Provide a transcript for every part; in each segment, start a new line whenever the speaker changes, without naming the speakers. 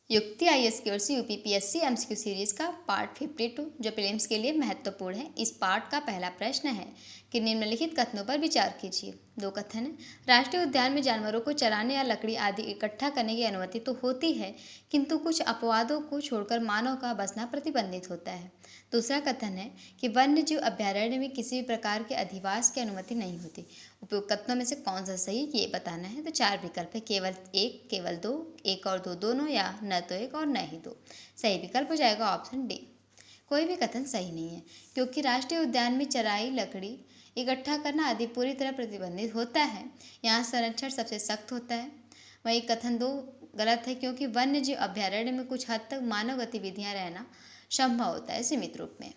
युक्ति आईएएस की ओर से यूपीपीएससी एमसीक्यू सीरीज का पार्ट 52 जो प्रीलिम्स के लिए महत्वपूर्ण है। इस पार्ट का पहला प्रश्न है कि निम्नलिखित कथनों पर विचार कीजिए। दो कथन है। राष्ट्रीय उद्यान में जानवरों को चराने या लकड़ी आदि इकट्ठा करने की अनुमति तो होती है, किंतु कुछ अपवादों को छोड़कर मानव का बसना प्रतिबंधित होता है। दूसरा कथन है कि वन्य जीव अभ्यारण्य में किसी भी प्रकार के अधिवास की अनुमति नहीं होती। उपयुक्त कथनों में से कौन सा सही ये बताना है। तो 4 विकल्प है, केवल एक, केवल दो, एक और दो दोनों, या न तो एक और न ही दो। सही विकल्प हो जाएगा ऑप्शन डी। कोई भी कथन सही नहीं है, क्योंकि राष्ट्रीय उद्यान में चराई, लकड़ी इकट्ठा करना आदि पूरी तरह प्रतिबंधित होता है। यहाँ संरक्षण सबसे सख्त होता है। वही कथन 2 गलत है, क्योंकि वन्य जीव अभ्यारण्य में कुछ हद तक मानव गतिविधियां रहना संभव होता है सीमित रूप में।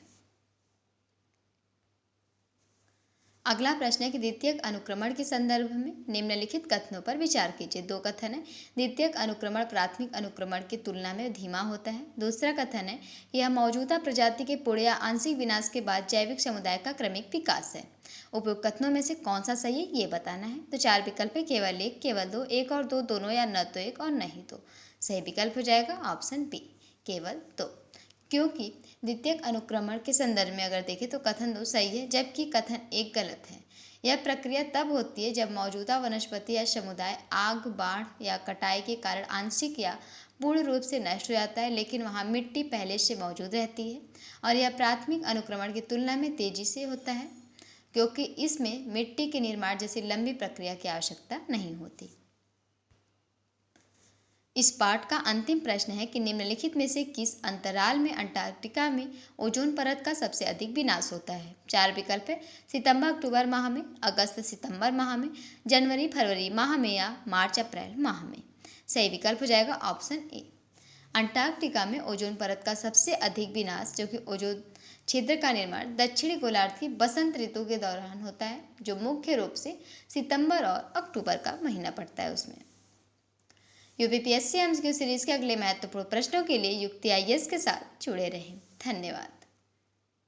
अगला प्रश्न है कि द्वितीयक अनुक्रमण के संदर्भ में निम्नलिखित कथनों पर विचार कीजिए। दो कथन है। द्वितीयक अनुक्रमण प्राथमिक अनुक्रमण की तुलना में धीमा होता है। दूसरा कथन है कि यह मौजूदा प्रजाति के पूर्ण या आंशिक विनाश के बाद जैविक समुदाय का क्रमिक विकास है। उपयुक्त कथनों में से कौन सा सही है ये बताना है। तो 4 विकल्प है, केवल एक, केवल दो, एक और दो दोनों, या न तो एक और न ही दो। सही विकल्प हो जाएगा ऑप्शन बी, केवल दो। क्योंकि द्वितीयक अनुक्रमण के संदर्भ में अगर देखें तो कथन 2 सही है, जबकि कथन 1 गलत है। यह प्रक्रिया तब होती है जब मौजूदा वनस्पति या समुदाय आग, बाढ़ या कटाई के कारण आंशिक या पूर्ण रूप से नष्ट हो जाता है, लेकिन वहाँ मिट्टी पहले से मौजूद रहती है। और यह प्राथमिक अनुक्रमण की तुलना में तेजी से होता है, क्योंकि इसमें मिट्टी के निर्माण जैसी लंबी प्रक्रिया की आवश्यकता नहीं होती। इस पाठ का अंतिम प्रश्न है कि निम्नलिखित में से किस अंतराल में अंटार्कटिका में ओजोन परत का सबसे अधिक विनाश होता है। 4 विकल्प है, सितंबर अक्टूबर माह में, अगस्त सितंबर माह में, जनवरी फरवरी माह में, या मार्च अप्रैल माह में। सही विकल्प हो जाएगा ऑप्शन ए। अंटार्कटिका में ओजोन परत का सबसे अधिक विनाश, जो कि ओजोन छिद्र का निर्माण दक्षिणी गोलार्ध की बसंत ऋतु के दौरान होता है, जो मुख्य रूप से सितंबर और अक्टूबर का महीना पड़ता है उसमें। यूपीपीएससी एमसीक्यू सीरीज के अगले महत्वपूर्ण प्रश्नों के लिए युक्ति आईएएस के साथ जुड़े रहें। धन्यवाद।